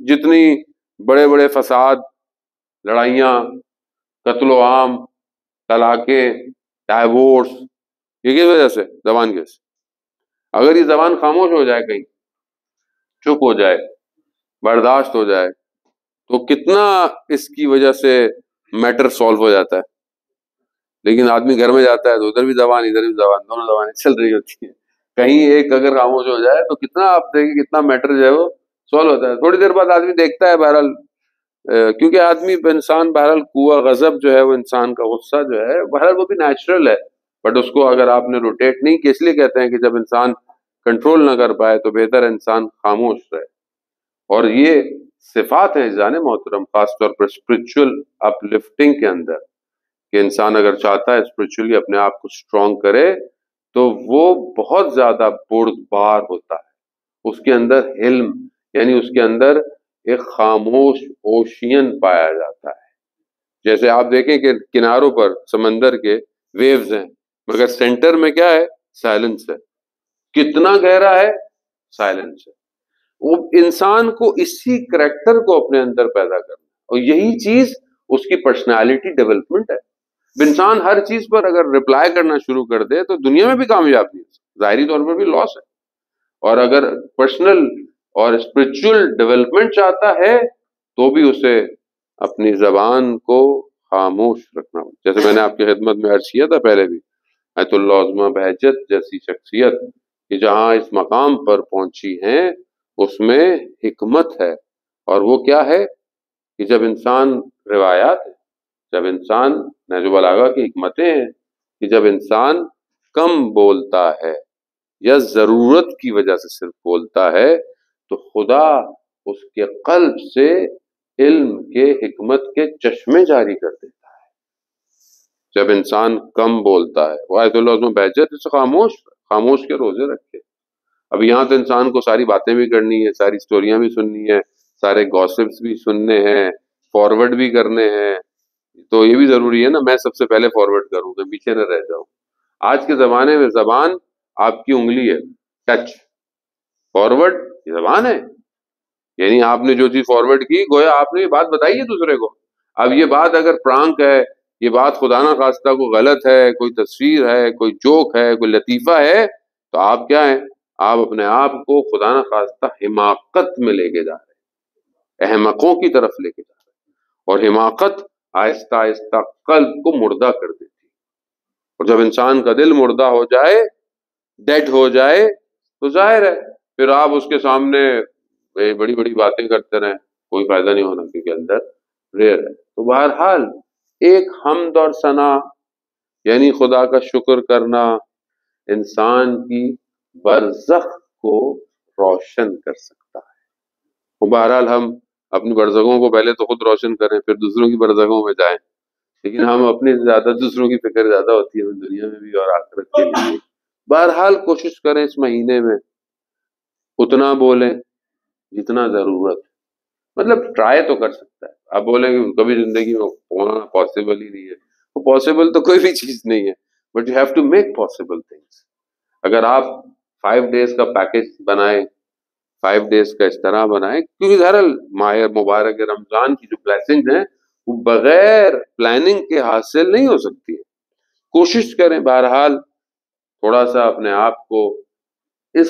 جتنی بڑے بڑے فساد, لڑائیاں, قتل و عام, طلاقیں, ڈائیورس, یہ کس وجہ سے؟ زبان کے سے. اگر یہ زبان خاموش ہو جائے، کہیں چپ ہو جائے، برداشت ہو جائے، تو کتنا اس کی وجہ سے میٹر سالو ہو جاتا ہے. لیکن آدمی گھر میں جاتا ہے تو ادھر بھی زبان ادھر بھی زبان، دونوں زبانیں چل رہی ہوتی ہیں. کہیں ایک اگر خاموش ہو جائے تو کتنا آپ دیکھیں کتنا میٹر جو ہے وہ سالو ہوتا ہے. تھوڑی دیر بعد آدمی دیکھتا ہے بہرحال، کیونکہ آدمی انسان بہرحال قوہ غضب جو ہے وہ انسان کا غصہ جو ہے بہرحال وہ بھی نیچرل ہے، بٹ اس کو اگر آپ نے روٹیٹ نہیں کیا، اس لیے کہتے ہیں کہ جب انسان کنٹرول نہ کر پائے تو بہتر انسان خاموش رہے. اور یہ صفات ہیں جان محترم، خاص طور پر اسپرچل اپ لفٹنگ کے اندر، کہ انسان اگر چاہتا ہے اسپرچولی اپنے آپ کو اسٹرانگ کرے تو وہ بہت زیادہ بردبار ہوتا ہے. اس کے اندر علم، یعنی اس کے اندر ایک خاموش اوشین پایا جاتا ہے. جیسے آپ دیکھیں کہ کناروں پر سمندر کے ویوز ہیں، مگر سینٹر میں کیا ہے؟ سائلنس ہے. کتنا گہرا ہے؟ سائلنس ہے. وہ انسان کو اسی کریکٹر کو اپنے اندر پیدا کرنا، اور یہی چیز اس کی پرسنالٹی ڈیولپمنٹ ہے. انسان ہر چیز پر اگر رپلائی کرنا شروع کر دے تو دنیا میں بھی کامیاب نہیں، ظاہری طور پر بھی لاس ہے. اور اگر پرسنل اور اسپرچل ڈیولپمنٹ چاہتا ہے تو بھی اسے اپنی زبان کو خاموش رکھنا. جیسے میں نے آپ کی خدمت میں عرض کیا تھا پہلے بھی، آیت اللہ عظمہ بہجت جیسی شخصیت کہ جہاں اس مقام پر پہنچی ہیں اس میں حکمت ہے. اور وہ کیا ہے کہ جب انسان روایات ہے، جب انسان نہج البلاغہ کی حکمتیں ہیں کہ جب انسان کم بولتا ہے یا ضرورت کی وجہ سے صرف بولتا ہے تو خدا اس کے قلب سے علم کے حکمت کے چشمے جاری کر دیتا ہے. جب انسان کم بولتا ہے، وہ آیت اللہ عظمہ بہجت سے خاموش کے روزے رکھے. اب یہاں تو انسان کو ساری باتیں بھی کرنی ہے، ساری سٹوریاں بھی سننی ہے، سارے گوسپس بھی سننے ہیں، فارورڈ بھی کرنے ہیں. تو یہ بھی ضروری ہے نا، میں سب سے پہلے فارورڈ کروں کہ پیچھے نہ رہ جاؤں. آج کے زمانے میں زبان آپ کی انگلی ہے، ٹچ. فارورڈ یہ زبان ہے، یعنی آپ نے جو چیز فارورڈ کی گویا آپ نے یہ بات بتائی ہے دوسرے کو. اب یہ بات اگر پرانک ہے، یہ بات خدا نہ خواستہ کو غلط ہے، کوئی تصویر ہے، کوئی جوک ہے، کوئی لطیفہ ہے، تو آپ کیا ہیں؟ آپ اپنے آپ کو خدا نہ خواستہ حماقت میں لے کے جا رہے ہیں، احمقوں کی طرف لے کے جا رہے ہیں. اور حماقت آہستہ آہستہ قلب کو مردہ کر دیتی ہے. اور جب انسان کا دل مردہ ہو جائے، ڈیڈ ہو جائے، تو ظاہر ہے پھر آپ اس کے سامنے بڑی بڑی باتیں کرتے رہیں، کوئی فائدہ نہیں ہونا، کیونکہ اندر ریئر ہے. تو بہرحال ایک حمد اور ثنا یعنی خدا کا شکر کرنا انسان کی برزخ کو روشن کر سکتا ہے. وہ بہرحال ہم اپنی برزخوں کو پہلے تو خود روشن کریں، پھر دوسروں کی برزخوں میں جائیں. لیکن ہم اپنی زیادہ دوسروں کی فکر زیادہ ہوتی ہے دنیا میں بھی اور آخرت کے لیے. بہرحال کوشش کریں اس مہینے میں اتنا بولیں جتنا ضرورت، مطلب ٹرائی تو کر سکتا ہے. آپ بولیں کہ کبھی زندگی میں ہونا پاسبل ہی نہیں ہے، وہ پاسبل تو کوئی بھی چیز نہیں ہے، but you have to make possible things. اگر آپ 5 days کا پیکج بنائیں، 5 days کا اس طرح بنائیں، کیونکہ بہرحال ماہ مبارک رمضان کی جو بلیسنگ ہیں وہ بغیر پلاننگ کے حاصل نہیں ہو سکتی ہے. کوشش کریں بہرحال تھوڑا سا اپنے آپ کو اس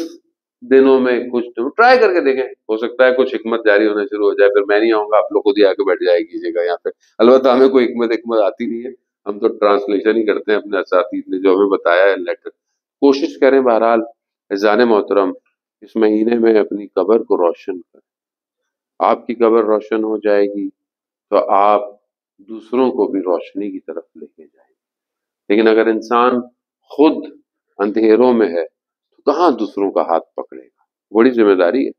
دنوں میں کچھ ٹرائی کر کے دیکھیں، ہو سکتا ہے کچھ حکمت جاری ہونا شروع ہو جائے. پھر میں نہیں آؤں گا، آپ لوگ خود ہی آ کے بیٹھ جائے کیجیے گا یہاں پہ. البتہ ہمیں کوئی حکمت آتی نہیں ہے، ہم تو ٹرانسلیشن ہی کرتے ہیں اپنے اساتذہ نے جو ہمیں بتایا ہے لیٹر. کوشش کریں بہرحال عزیزان محترم اس مہینے میں اپنی قبر کو روشن کریں. آپ کی قبر روشن ہو جائے گی تو آپ دوسروں کو بھی روشنی کی طرف لے کے جائیں گے. لیکن اگر انسان خود اندھیروں میں ہے تو کہاں دوسروں کا ہاتھ پکڑے گا؟ بڑی ذمہ داری ہے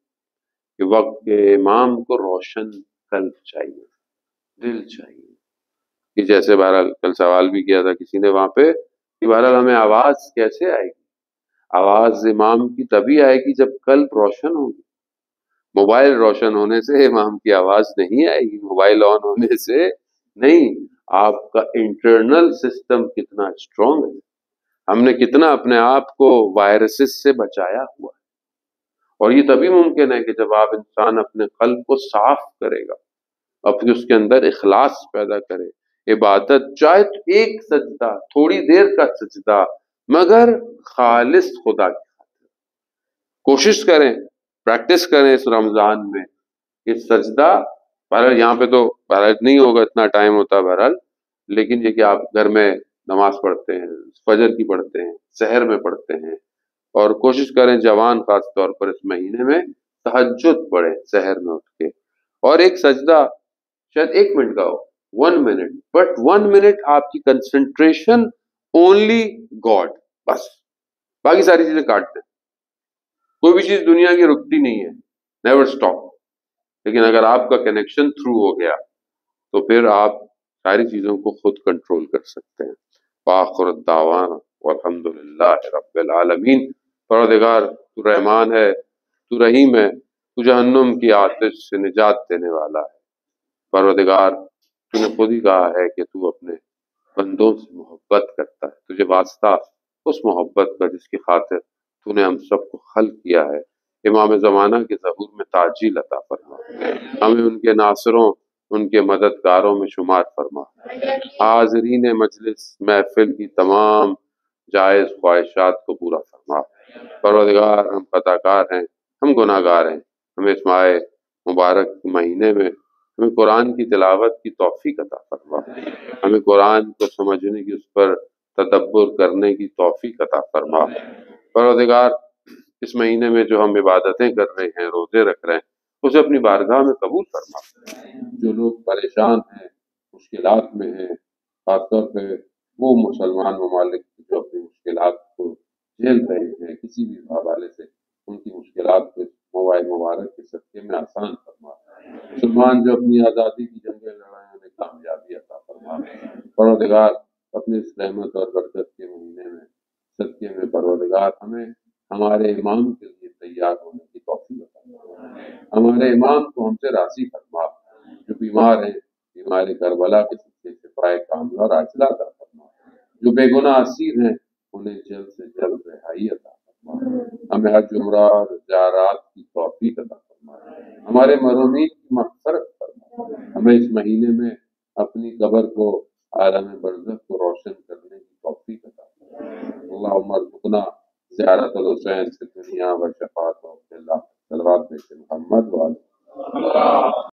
کہ وقت کے امام کو روشن قلب چاہیے، دل چاہیے. کہ جیسے بہرحال کل سوال بھی کیا تھا کسی نے وہاں پہ کہ بہرحال ہمیں آواز کیسے آئے گی؟ آواز امام کی تبھی آئے گی جب قلب روشن ہوگی. موبائل روشن ہونے سے امام کی آواز نہیں آئے گی، موبائل آن ہونے سے نہیں. آپ کا انٹرنل سسٹم کتنا اسٹرانگ ہے، ہم نے کتنا اپنے آپ کو وائرسز سے بچایا ہوا ہے. اور یہ تبھی ممکن ہے کہ جب آپ انسان اپنے قلب کو صاف کرے گا، اپنے اس کے اندر اخلاص پیدا کرے. عبادت چاہے تو ایک سجدہ، تھوڑی دیر کا سجدہ، مگر خالص خدا کی خاطر. کوشش کریں، پریکٹس کریں اس رمضان میں کہ سجدہ، بہرحال یہاں پہ تو بہرحال نہیں ہوگا، اتنا ٹائم ہوتا ہے بہرحال، لیکن یہ کہ آپ گھر میں نماز پڑھتے ہیں، فجر کی پڑھتے ہیں، سحر میں پڑھتے ہیں، اور کوشش کریں جوان خاص طور پر اس مہینے میں تہجد پڑھیں سحر میں اٹھ کے، اور ایک سجدہ شاید 1 منٹ کا ہو، 1 منٹ، بٹ 1 منٹ آپ کی کنسنٹریشن اونلی گاڈ، بس باقی ساری چیزیں کاٹ دیں، کوئی بھی چیز دنیا کی رکتی نہیں ہے، نیور اسٹاپ، لیکن اگر آپ کا کنیکشن تھرو ہو گیا تو پھر آپ ساری چیزوں کو خود کنٹرول کر سکتے ہیں۔ وآخر الدعوانا والحمد للہ رب العالمین۔ پروردگار تو رحمان ہے، تو رحیم ہے، تو جہنم کی آتش سے نجات دینے والا ہے۔ پروردگار تو نے خود ہی کہا ہے کہ تو اپنے بندوں سے محبت کرتا ہے، تجھے واسطہ اس محبت کا جس کی خاطر تو نے ہم سب کو خلق کیا ہے۔ امام زمانہ کے ظہور میں تعجیل عطا فرما، ہمیں ان کے ناصروں، ان کے مددگاروں میں شمار فرما، حاضرین مجلس محفل کی تمام جائز خواہشات کو پورا فرما۔ پروردگار ہم خطا کار ہیں، ہم گناہ گار ہیں، ہمیں اس ماہ مبارک مہینے میں ہمیں قرآن کی تلاوت کی توفیق عطا فرما، ہمیں قرآن کو سمجھنے کی، اس پر تدبر کرنے کی توفیق عطا فرما۔ پروردگار اس مہینے میں جو ہم عبادتیں کر رہے ہیں، روزے رکھ رہے ہیں، اسے اپنی بارگاہ میں قبول فرما۔ جو لوگ پریشان ہیں، مشکلات میں ہیں، خاص طور پہ وہ مسلمان ممالک جو اپنی مشکلات کو جھیل رہے ہیں کسی بھی حوالے سے، ان کی مشکلات کو موائے مبارک کے صدقے میں آسان فرما۔ مسلمان جو اپنی آزادی کی جنگیں لڑ رہے ہیں، انہیں کامیابی عطا فرما۔ پروردگار اپنے اس رحمت اور برکت کے مہینے میں صدقے میں پروردگار ہمیں ہمارے امام کے لیے تیار ہونے کی توفیق عطا فرما۔ ہمارے امام کو ہم سے راضی فرما، جو بیمار ہیں بیمار کربلا کے صدقے شفائے کاملہ اور عاجلہ عطا فرما، جو بے گناہ اسیر ہیں انہیں جلد سے جلد رہائی عطا فرما، ہمیں حج عمرہ اور زیارات کی توفیق عطا فرما، ہمارے مرحومین کی مغفرت فرما، ہمیں اس مہینے میں اپنی قبر کو، عالم برزخ کو روشن کرنے کی توفیق عطا فرما۔ اللہم ارزقنا زیارت الحسین فی الدنیا و شفاعتہ فی اللہ، صلوات محمد و آل